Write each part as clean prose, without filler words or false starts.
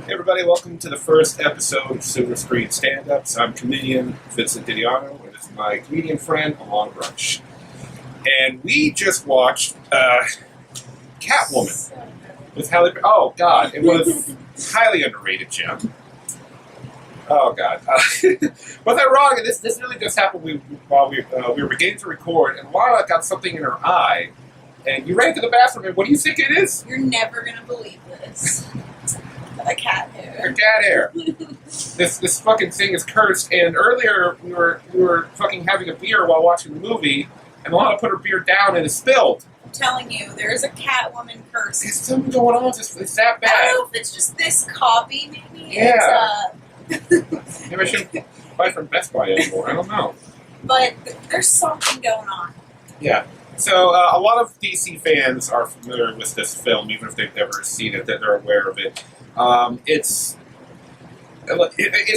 Hey everybody, welcome to the first episode of Silver Screen Stand-Ups. I'm comedian Vincent Didiano, and this is my comedian friend, Alonna Breisch. And we just watched Catwoman with Halle Berry. Oh, God, it was highly underrated, Jim. Oh, God. Was I wrong? And this really just happened while we were beginning to record, and Alonna got something in her eye, and you ran to the bathroom, and what do you think it is? You're never going to believe this. A cat hair. Her cat hair. This fucking thing is cursed. And earlier we were fucking having a beer while watching the movie, and Alana put her beer down and it spilled. I'm telling you, there is a Catwoman curse. There's something going on. It's that bad. I don't know if it's just this copy, maybe. Yeah. Maybe I shouldn't buy from Best Buy anymore. I don't know. But there's something going on. Yeah. So a lot of DC fans are familiar with this film, even if they've never seen it. That they're aware of it. It's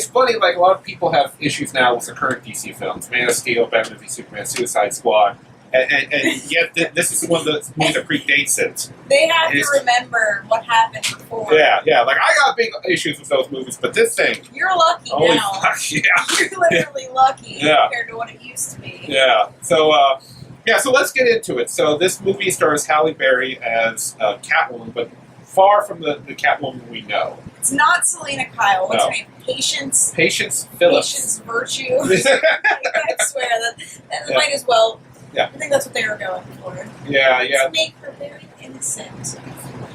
funny, like a lot of people have issues now with the current DC films, Man of Steel, Batman v Superman, Suicide Squad, and yet this is one of the movies that predates it. They have to remember what happened before. Yeah, like I got big issues with those movies, but this thing... You're lucky now. Fuck, yeah. You're literally lucky compared to what it used to be. Yeah, so let's get into it. So this movie stars Halle Berry as Catwoman, but far from the Catwoman we know. It's not Selena Kyle. What's her name? Patience Phillips. Patience Virtue. I swear that might as well. Yeah. I think that's what they were going for. Yeah. Let's make her very innocent.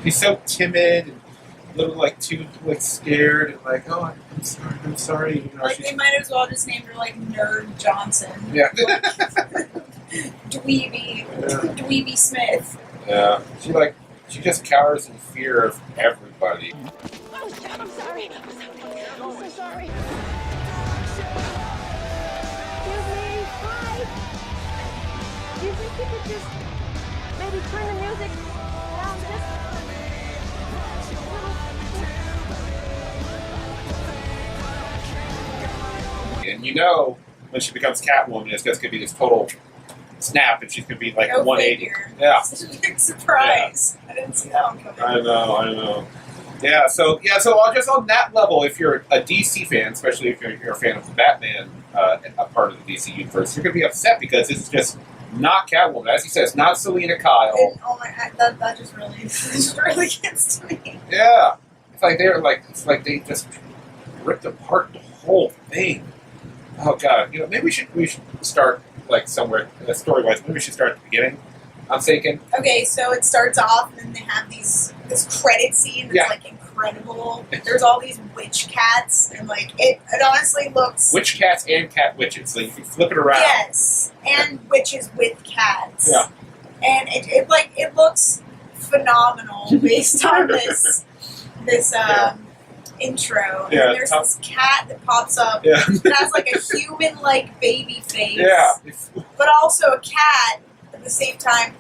She's so timid and a little too scared and oh, I'm sorry. You know, they might as well just named her Nerd Johnson. Yeah. Dweeby Smith. Yeah. She just cowers in fear of everybody. Oh, shit, I'm sorry. I'm so sorry. Excuse me. Hi. Do you think you could just maybe turn the music down just And you know, when she becomes Catwoman, it's just going to be this total snap, and she's going to be Go 180. Figure. Yeah. It's a big surprise. Yeah. I didn't see that one coming. I know. Yeah, so just on that level, if you're a DC fan, especially if you're a fan of the Batman, a part of the DC universe, you're going to be upset because it's just not Catwoman. As he says, not Selena Kyle. And, oh my God, that just really gets to me. Yeah. It's like they just ripped apart the whole thing. Oh God, maybe we should start somewhere story-wise. Maybe we should start at the beginning. I'm thinking. Okay, so it starts off, and then they have this credit scene that's incredible. There's all these witch cats, and it honestly looks witch cats and cat witches. So you can flip it around. Yes, and witches with cats. Yeah, and it looks phenomenal based on this intro. Yeah, and there's this cat that pops up Yeah. that has a human baby face. Yeah, But also a cat at the same time.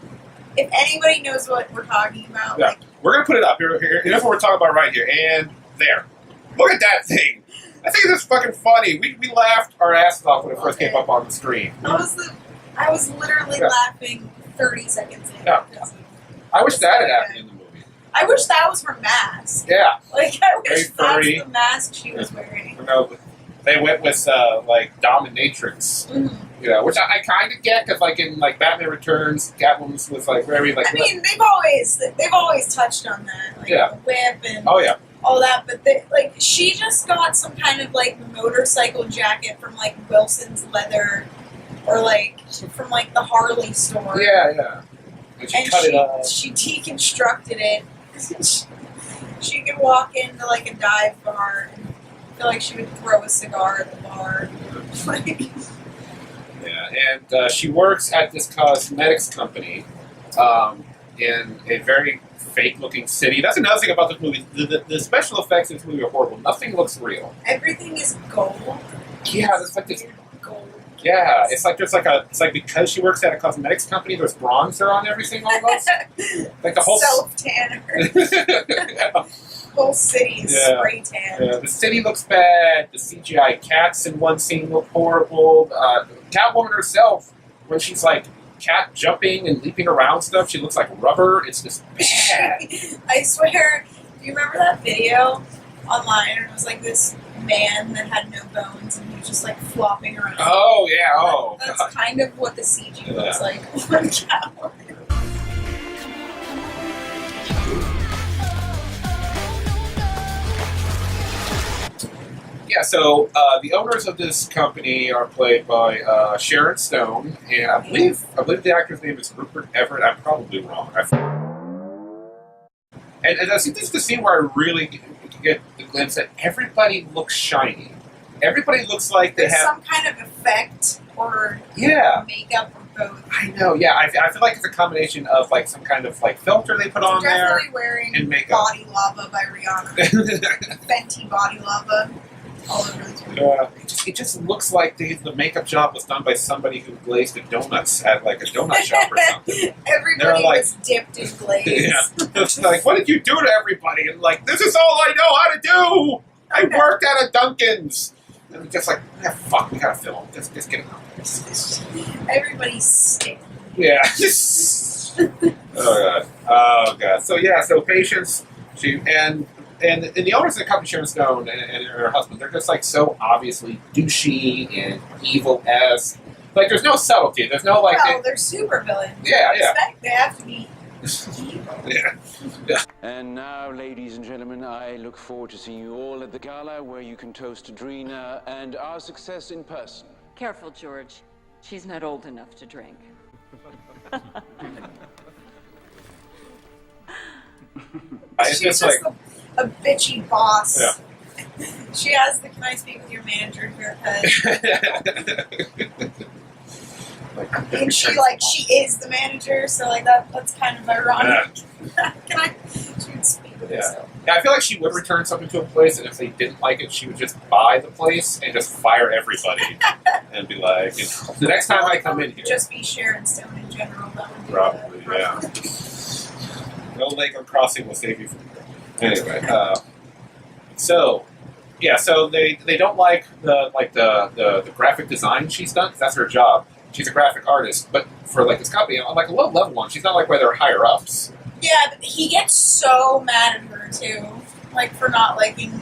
If anybody knows what we're talking about, yeah. We're gonna put it up here. That's what we're talking about right here, and there. Look at that thing. I think it's fucking funny. We laughed our asses off when it first came up on the screen. I was literally laughing 30 seconds in. Yeah. I wish that had happened in the movie. I wish that was her mask. Yeah. I wish that's the mask she was wearing. They went with dominatrix. Mm-hmm. Which I kind of get because in Batman Returns, Catwoman was very I mean, they've always touched on that, the whip and all that. But she just got some kind of motorcycle jacket from Wilson's Leather, or from the Harley store. Yeah. And she cut it up. She deconstructed it. She could walk into a dive bar and feel like she would throw a cigar at the bar. Yeah, and she works at this cosmetics company in a very fake-looking city. That's another thing about this movie. The special effects in this movie are horrible. Nothing looks real. Everything is gold. Yeah, there's this gold. Yeah, it's because she works at a cosmetics company, there's bronzer on everything almost. The whole self-tanner. Yeah. Whole city is spray tan. Yeah, the city looks bad. The CGI cats in one scene look horrible. Catwoman herself, when she's cat jumping and leaping around stuff, she looks like rubber. It's just bad. I swear, do you remember that video online, and it was like this man that had no bones, and he was just like flopping around. Oh yeah, oh. That's God. kind of what the CG looks like on Catwoman. Yeah, so the owners of this company are played by Sharon Stone, and I believe the actor's name is Rupert Everett. I'm probably wrong. And I think this is the scene where I really get the glimpse that everybody looks shiny. Everybody looks like they There's have some kind of effect or makeup or both. I know. Yeah, I feel like it's a combination of like some kind of like filter they put on there. Definitely wearing and makeup. Body Lava by Rihanna. Fenty Body Lava. All over the place. It just looks like the makeup job was done by somebody who glazed the donuts at like a donut shop or something. Everybody like, was dipped in glaze. Yeah. It's like, what did you do to everybody? And like, this is all I know how to do! I worked at a Dunkin's! And just like, yeah, fuck, we gotta film. Just get it out. Everybody's sick. Yeah. Oh god. So yeah, so Patience, and the owners of the company, Sharon Stone and her husband, they're just like so obviously douchey and evil-esque. Like there's no subtlety. There's no like. Well, they're super villains. Yeah. They have to be evil. Yeah. And now, ladies and gentlemen, I look forward to seeing you all at the gala where you can toast Adrena and our success in person. Careful, George. She's not old enough to drink. It's She's just like a bitchy boss. Yeah. She has the "Can I speak with your manager?" haircut. And she is the manager, so like that's kind of ironic. She would speak with herself. Yeah, I feel like she would return something to a place, and if they didn't like it, she would just buy the place and just fire everybody, and be like, the next time I come in here, just be Sharon Stone in general. That would be probably, yeah. No Lake Crossing will save you from here. Anyway, so they don't like the graphic design she's done, because that's her job. She's a graphic artist, but for like this company, on like a low level one, she's not like where they're higher ups. Yeah, but he gets so mad at her too, like for not liking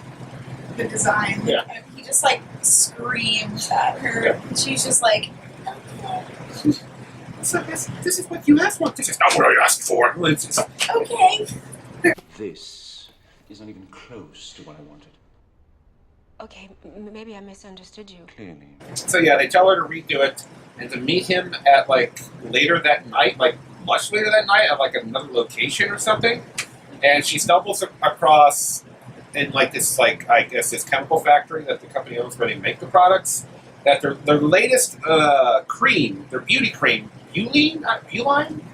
the design. Yeah. He just like screams at her, Yeah. and she's just like, okay. So this is what you asked for. This is not what I asked for. Okay. This is not even close to what I wanted. Okay, maybe I misunderstood you. Clearly. So yeah, they tell her to redo it and to meet him at like later that night, like much later that night at like another location or something. And she stumbles across in like this I guess this chemical factory that the company owns where they make the products. That their latest cream, their beauty cream, Beuline? I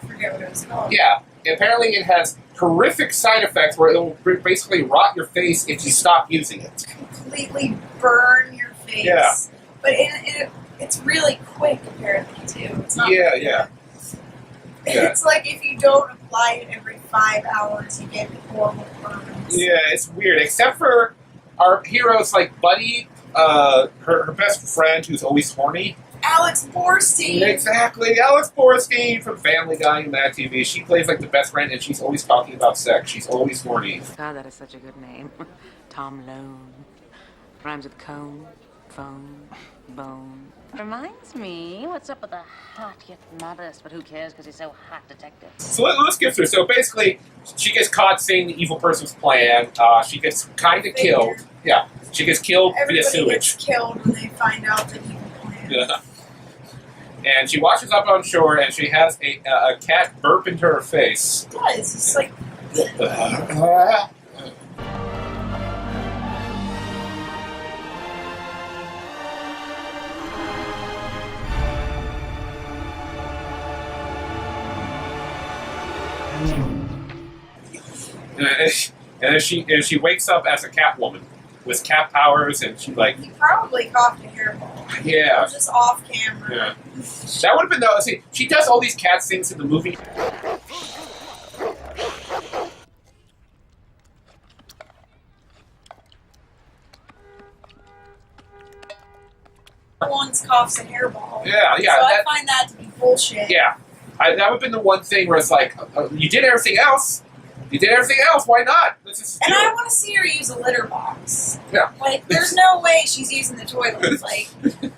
forget what it was called. Yeah. Apparently it has horrific side effects where it will basically rot your face if you stop using it. Completely burn your face. Yeah. But it's really quick apparently too. It's not Yeah. It's like if you don't apply it every 5 hours, you get horrible burns. Yeah, it's weird. Except for our hero's like buddy, her best friend who's always horny. Alex Borstein. Exactly, Alex Borstein from Family Guy and Mad TV. She plays like the best friend, and she's always talking about sex. She's always horny. God, that is such a good name. Tom Lone. Rhymes with cone, phone, bone. Reminds me, what's up with the hot yet modest, but who cares because he's so hot detective? So let's get through. So basically, she gets caught saying the evil person's plan. She gets kind of killed. Yeah, she gets killed via sewage. Everybody gets killed when they find out the evil plan. Yeah. And she washes up on shore, and she has a cat burp into her face. It does. It's like... And then she wakes up as a Catwoman with cat powers, and she like... He probably coughed a hairball. Yeah. It was just off camera. Yeah. That would have been the... See, she does all these cat things in the movie. Once coughs a hairball. Yeah. So I find that to be bullshit. Yeah. That would have been the one thing where it's like, you did everything else. You did everything else. Why not? And I want to see her use a litter box. Yeah. Like, there's no way she's using the toilets. Like,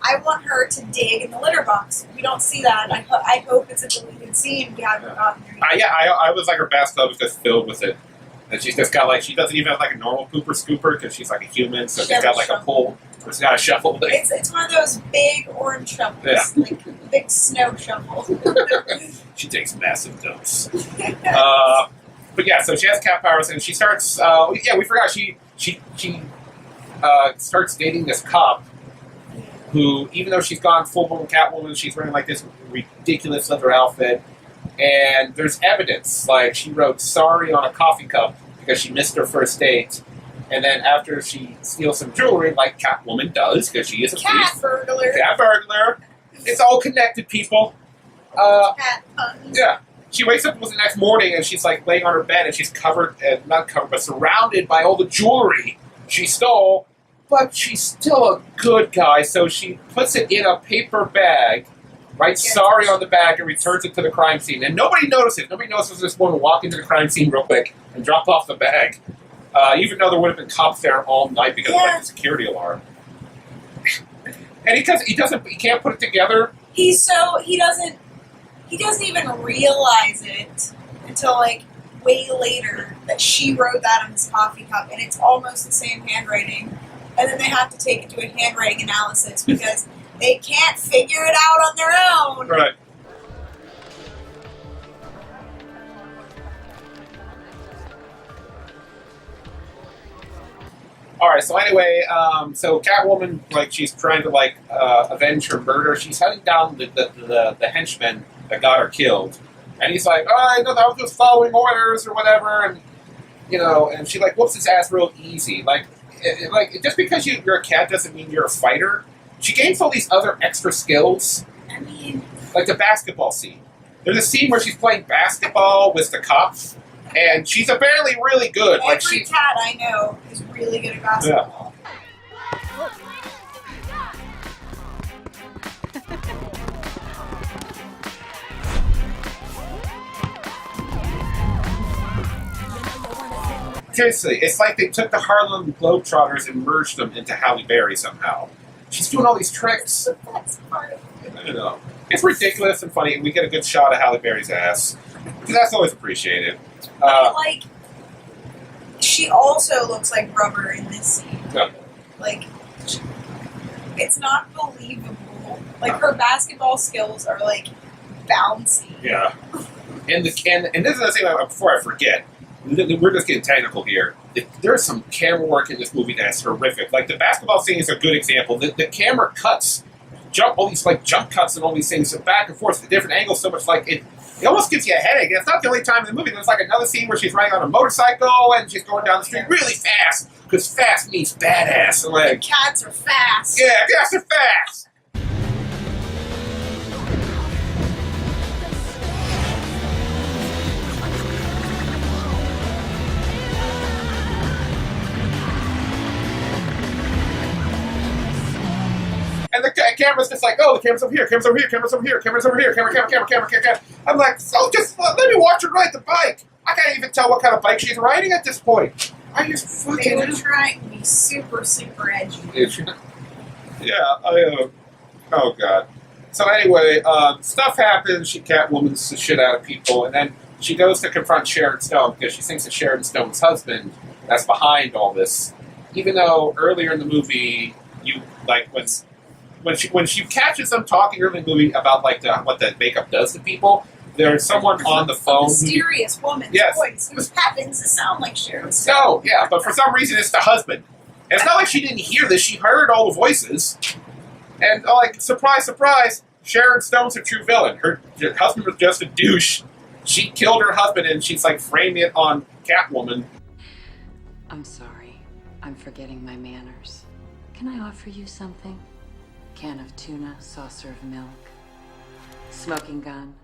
I want her to dig in the litter box. We don't see that. I hope it's a deleted scene. We haven't gotten there yet. I was like, her bathtub is just filled with it. And she's just got like, she doesn't even have like a normal pooper scooper because she's like a human, so she's got like a pole. She's got a shovel. It's one of those big orange shovels. Yeah. Like, big snow shovel. She takes massive dumps. But yeah, so she has cat powers, and she starts. We forgot she starts dating this cop, who, even though she's gone full-blown Catwoman, she's wearing like this ridiculous leather outfit, and there's evidence. Like, she wrote "sorry" on a coffee cup because she missed her first date, and then after she steals some jewelry, like Catwoman does, because she is a cat thief. burglar. Cat burglar. It's all connected, people. Cat puns. Yeah. She wakes up the next morning and she's like laying on her bed and she's not covered, but surrounded by all the jewelry she stole. But she's still a good guy, so she puts it in a paper bag, writes "sorry" on the bag, and returns it to the crime scene. And nobody notices. Nobody notices this woman walk into the crime scene real quick and drop off the bag, even though there would have been cops there all night because of like, the security alarm. And he can't put it together. He doesn't even realize it until, like, way later that she wrote that on his coffee cup, and it's almost the same handwriting. And then they have to take it to a handwriting analysis because they can't figure it out on their own. Right. Alright, so anyway, so Catwoman, like, she's trying to, like, avenge her murder. She's hunting down the henchman that got her killed. And he's like, I was just following orders or whatever, and, and she, like, whoops his ass real easy. Like, just because you're a cat doesn't mean you're a fighter. She gains all these other extra skills. I mean... Like the basketball scene. There's a scene where she's playing basketball with the cops, and she's apparently really good. Every cat I know is really good at basketball. Yeah. Seriously, it's like they took the Harlem Globetrotters and merged them into Halle Berry somehow. She's doing all these tricks. That's part of it. I don't know. It's ridiculous and funny, and we get a good shot of Halle Berry's ass. That's always appreciated. Like, she also looks like rubber in this scene. Yeah. Like, it's not believable. Like, her basketball skills are, like, bouncy. Yeah. And this is the thing, before I forget, we're just getting technical here. There's some camera work in this movie that's horrific. Like, the basketball scene is a good example. The camera cuts, all these like jump cuts and all these things back and forth at different angles so much like it almost gives you a headache. And it's not the only time in the movie. There's like another scene where she's riding on a motorcycle and she's going down the street really fast because fast means badass. And like, cats are fast. Yeah, cats are fast. And the camera's just like, oh, the camera's over here, camera's over here, camera's over here, camera's over here, camera. I'm like, so just let me watch her ride the bike. I can't even tell what kind of bike she's riding at this point. I just fucking... They were trying to be super, super edgy. Yeah, oh god. So anyway, stuff happens, she Catwomans the shit out of people, and then she goes to confront Sharon Stone because she thinks it's Sharon Stone's husband that's behind all this. Even though earlier in the movie, when she catches them talking early in the movie about like what the makeup does to people, there's someone on the phone. A mysterious woman's voice who happens to sound like Sharon Stone. No, yeah, but for some reason it's the husband. And it's not like she didn't hear this; she heard all the voices. And like, surprise, surprise, Sharon Stone's her true villain. Her husband was just a douche. She killed her husband, and she's like framing it on Catwoman. I'm sorry. I'm forgetting my manners. Can I offer you something? Can of tuna, saucer of milk, smoking gun,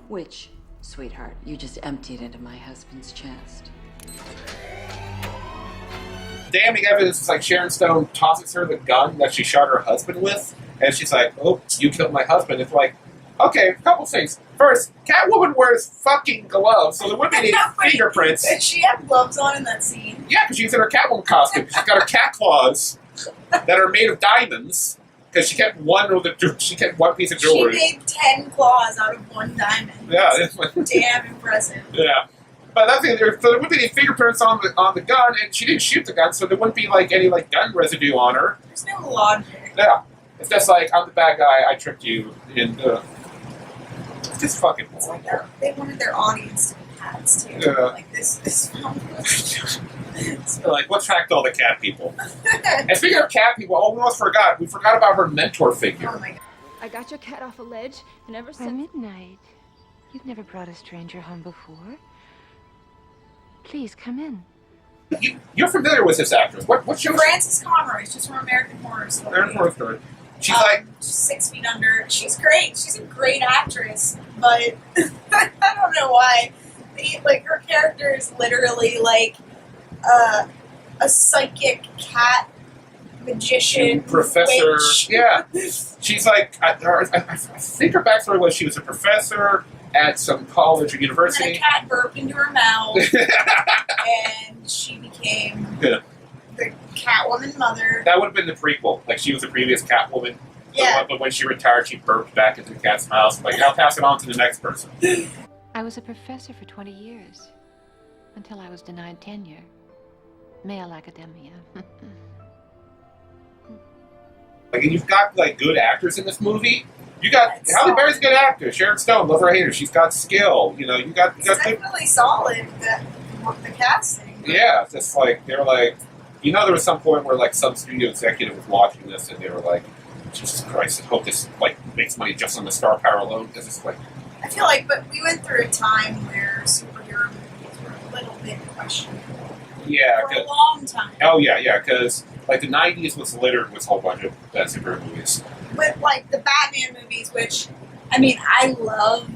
which, sweetheart, you just emptied into my husband's chest. Damning evidence is like Sharon Stone tosses her the gun that she shot her husband with, and she's like, oh, you killed my husband. It's like, Okay, a couple things. First, Catwoman wears fucking gloves, so there wouldn't be any fingerprints. Did she have gloves on in that scene? Yeah, because she's in her Catwoman costume. She's got her cat claws that are made of diamonds. Because she kept one piece of jewelry. She made 10 claws out of one diamond. Yeah, that's damn impressive. Yeah, but that's the so there wouldn't be any fingerprints on the gun, and she didn't shoot the gun, so there wouldn't be like any like gun residue on her. There's no logic. Yeah, it's just like I'm the bad guy. I tricked you, and it's just fucking. It's like they wanted their audience to be cats too. Yeah. Like this film. Like, what tracked all the cat people? And speaking of cat people, we almost forgot. We forgot about her mentor figure. Oh my god. I got your cat off a ledge, and ever By since... midnight. You've never brought a stranger home before. Please, come in. You're familiar with this actress. What's your Frances Conroy. She's from American Horror Story. American Horror Story. She's like... She's 6 feet under. She's great. She's a great actress. But I don't know why. Like, her character is literally like a psychic cat magician professor. witch. Yeah. She's like... I think her backstory was she was a professor at some college or And university. a cat burped into her mouth. And she became the Catwoman mother. That would have been the prequel. Like, she was a previous Catwoman. Yeah. But when she retired, she burped back into the cat's mouth. Like, I'll pass it on to the next person. I was a professor for 20 years. Until I was denied tenure. Male academia. Like, and you've got, like, good actors in this movie. You got... It's Halle solid. Berry's a good actor. Sharon Stone, love her or hate her. She's got skill. You know, you got It's good... definitely solid, the casting. Yeah, it's just like, they were like... You know, there was some point where, like, some studio executive was watching this and they were like, Jesus Christ, I hope this, like, makes money just on the star power alone. Because it's like... I feel like, but we went through a time where superhero movies were a little bit questionable. Yeah, For a long time. oh, yeah, because, like, the 90s was littered with a whole bunch of superhero movies. With, like, the Batman movies, which, I mean, I love,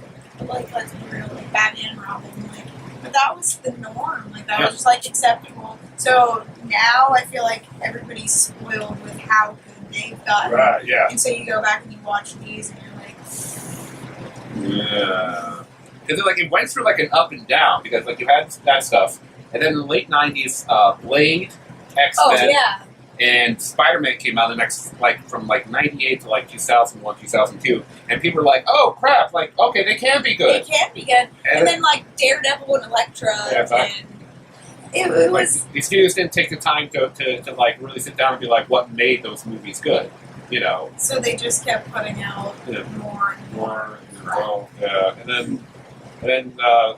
like, let's be real, like, Batman and Robin, like, but that was the norm. Like, that was just, like, acceptable. So now I feel like everybody's spoiled with how good they've gotten. Right, yeah. And so you go back and you watch these and you're like, Yeah. Because, like, it went through, like, an up and down, because, like, you had that stuff, and then in the late 90s, Blade, X-Men, oh, yeah. and Spider-Man came out the next, like, from, like, 98 to, like, 2001, 2002, and people were like, oh, crap, like, okay, they can be good. It can be good. And then, like, Daredevil and Elektra, Yeah, exactly. and it Like, was... the studios didn't take the time to, like, really sit down and be like, what made those movies good, you know? So they just kept putting out Yeah. more and more. Well, yeah, and then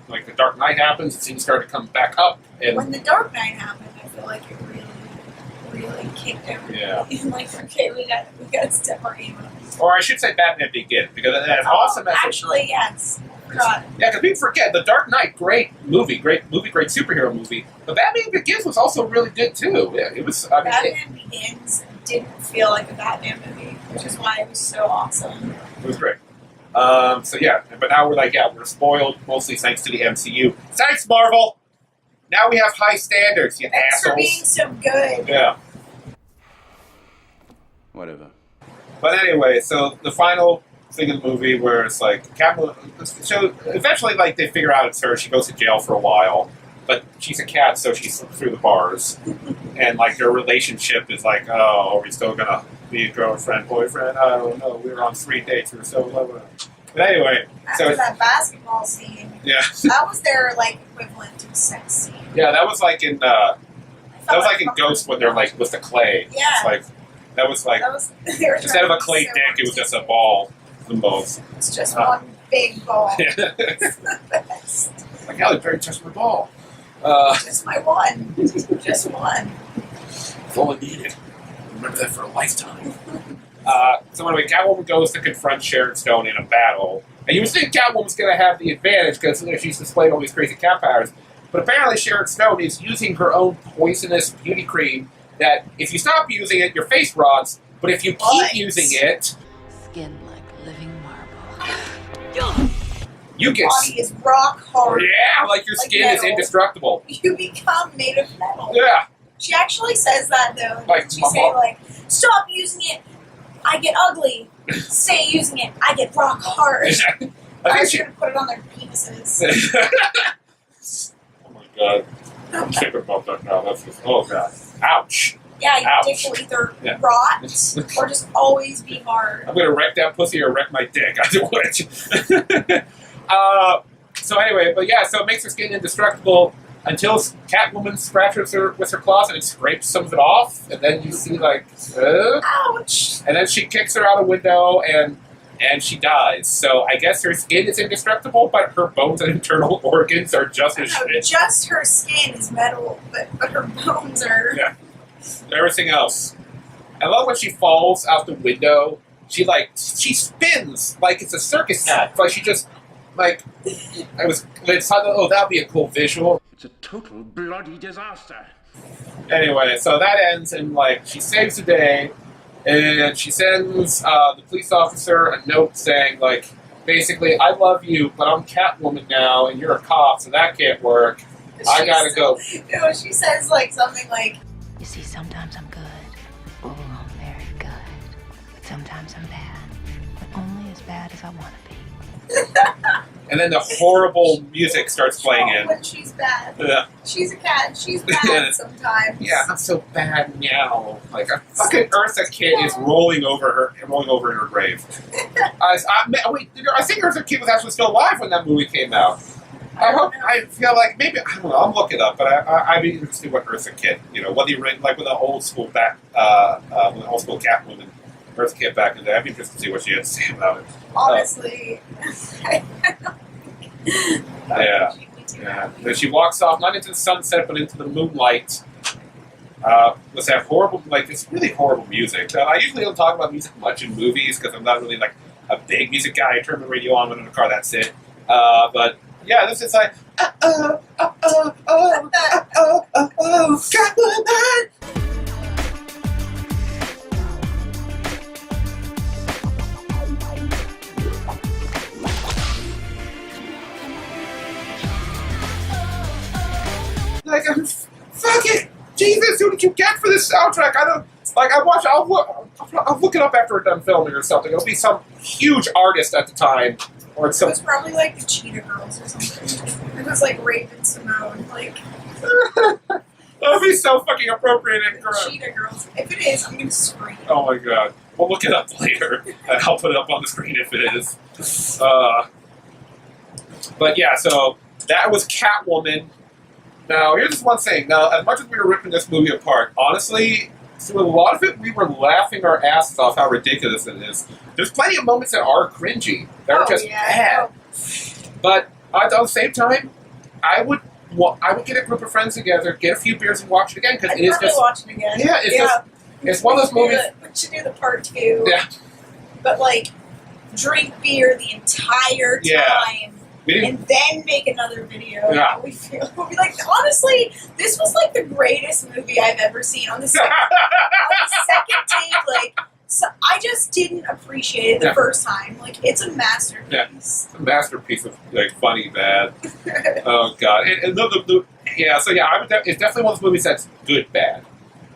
like, The Dark Knight happens, and things started to come back up, and When The Dark Knight happened, I feel like it really kicked everybody. Yeah. Like, okay, we got to step our game up. or I should say Batman Begins, because as awesome as Actually, yes. God. yeah, because people forget, The Dark Knight, great superhero movie, but Batman Begins was also really good, too. Yeah, it was, I mean, Batman Begins didn't feel like a Batman movie, which is why it was so awesome. it was great. So yeah, but now we're like, yeah, we're spoiled, mostly thanks to the MCU. Thanks, Marvel! Now we have high standards, you Thanks assholes. for being so good. Yeah. Whatever. But anyway, so the final thing in the movie where it's like, Catwoman, so eventually, like, they figure out it's her, she goes to jail for a while, but she's a cat, so she slips through the bars, and, like, their relationship is like, oh, are we still gonna be girlfriend, boyfriend? I don't know, we were on 3 dates, we were so low. But anyway, After so, that basketball scene, yeah. that was their, like, equivalent to a sex scene. Yeah, that was like in, I that felt was like in Ghost when they're, like, with the clay. Yeah. It's like, that was like, That was, they were instead of a trying clay to be dick, so it was just a ball. Some balls. It's just one big ball. Yeah. It's the best. Like, Halle Berry touched my ball. Just my one. Just one. That's all I needed. Remember that for a lifetime. So anyway, Catwoman goes to confront Sharon Stone in a battle. And you would think Catwoman's going to have the advantage because she's displayed all these crazy cat powers. But apparently Sharon Stone is using her own poisonous beauty cream that if you stop using it, your face rots. But if you keep Right. using it, Skin like living marble. you get... Body is rock hard. Yeah, like your Like skin is metal. indestructible. You become made of metal. Yeah. She actually says that though. Like, She my say mom- like, "Stop using it. I get ugly. Stay using it. I get rock hard. I was going to put it on their penises. Oh my god. I'm sick about that now. That's just, oh god. Ouch. Yeah, your Ouch. dick will either rot or just always be hard. I'm gonna wreck that pussy or wreck my dick. Either which. So anyway, but yeah, so it makes her skin indestructible until Catwoman scratches her with her claws and it scrapes some of it off, and then you see like, ouch! And then she kicks her out a window and she dies. So I guess her skin is indestructible, but her bones and internal organs are just as shit. Just her skin is metal, but her bones are... Yeah. Everything else. I love when she falls out the window. She spins like it's a circus act. Like she just, it's like, oh, that'd be a cool visual. It's a total bloody disaster. Anyway, so that ends and she saves the day. And she sends the police officer a note saying, basically, I love you, but I'm Catwoman now, and you're a cop, so that can't work. I gotta go. No, she says, something like, you see, sometimes I'm good. Oh, I'm very good. But sometimes I'm bad. But only as bad as I want to be. And then the horrible music starts playing in. When she's bad. Yeah. She's a cat. She's bad sometimes. Yeah, not so bad now. Like a fucking Eartha Kitt is rolling over in her grave. I think Eartha Kitt was actually still alive when that movie came out. I feel like maybe, I don't know, I'll look it up, but I'd be interested in what Eartha Kitt, what he read, with the old school Catwoman, Eartha Kitt back in the day. I'd be interested to see what she had to say about it. Honestly. Yeah. Then she walks off, not into the sunset, but into the moonlight. With that horrible, it's really horrible music. I usually don't talk about music much in movies because I'm not really a big music guy. I turn the radio on when I'm in the car, that's it. But yeah, this is like, Catwoman! Fuck it! Jesus, who did you get for this soundtrack? I don't, I'll look it up after we're done filming or something. It'll be some huge artist at the time. Or It was probably the Cheetah Girls or something. It was Raven Simone. That'll be so fucking appropriate and correct. Cheetah Girls. If it is, I'm gonna scream. Oh my god. We'll look it up later. I'll put it up on the screen if it is. But yeah, so that was Catwoman. Now, here's one thing. Now, as much as we were ripping this movie apart, honestly, through a lot of it, we were laughing our asses off how ridiculous it is. There's plenty of moments that are cringy. That are just bad. But at the same time, I would get a group of friends together, get a few beers, and watch it again because it is just watch it again. Yeah, it's one of those movies. We should do the part 2. Yeah. But drink beer the entire time. And then make another video. Yeah. We feel we'll be honestly, this was the greatest movie I've ever seen. On the second take, so I just didn't appreciate it the first time. It's a masterpiece. Yeah, it's a masterpiece of funny bad. Oh god, and so yeah, it's definitely one of those movies that's good bad.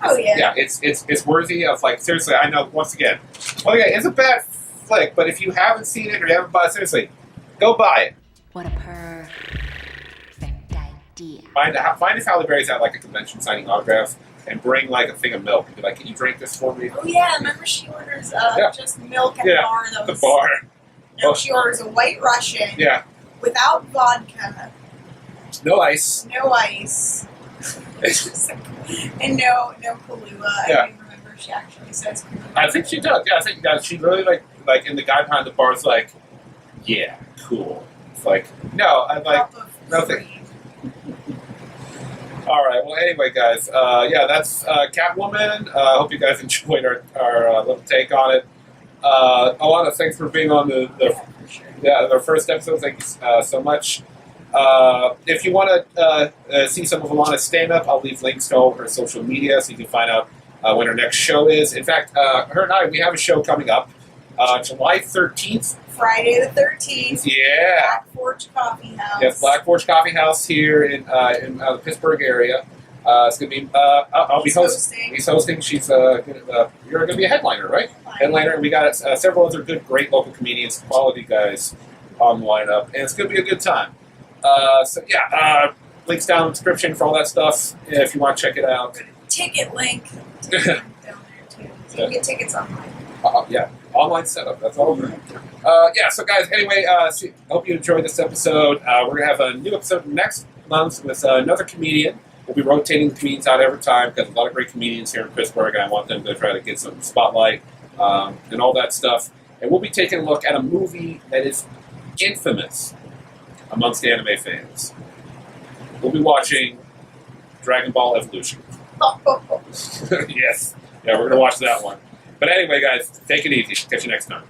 Oh yeah. Yeah, it's worthy of seriously. I know once again, it's a bad flick, but if you haven't seen it or you haven't bought it, seriously, go buy it. What a perfect idea. Find if Halle Berry's at a convention signing autographs and bring a thing of milk and be can you drink this for me? Oh yeah, remember she orders just milk at the bar. The bar. No, she orders a White Russian. Yeah. Without vodka. No ice. No ice. And no Kahlua. Yeah. I don't remember if she actually says Kahlua. I think she does. Yeah, I think she really and the guy behind the bar is yeah, cool. It's no, I'm nothing. All right. Well, anyway, guys. Yeah, that's Catwoman. I hope you guys enjoyed our little take on it. Alonna, thanks for being on the first episode. Thanks so much. If you want to see some of Alonna's stand-up, I'll leave links to all of her social media so you can find out when her next show is. In fact, her and I, we have a show coming up July 13th. Friday the 13th. Yeah. Black Forge Coffee House. Yes, Black Forge Coffee House here in the Pittsburgh area. It's gonna be. I'll be hosting. He's hosting. She's you're gonna be a headliner, right? Headliner, and we got several other great local comedians, quality guys on the lineup, and it's gonna be a good time. Links down in the description for all that stuff if you want to check it out. Ticket link down there too. So you can get tickets online. Online setup. That's all. So guys, anyway, I hope you enjoyed this episode. We're going to have a new episode next month with another comedian. We'll be rotating the comedians out every time because a lot of great comedians here in Pittsburgh, and I want them to try to get some spotlight and all that stuff. And we'll be taking a look at a movie that is infamous amongst anime fans. We'll be watching Dragon Ball Evolution. Yes. Yeah, we're going to watch that one. But anyway, guys, take it easy. Catch you next time.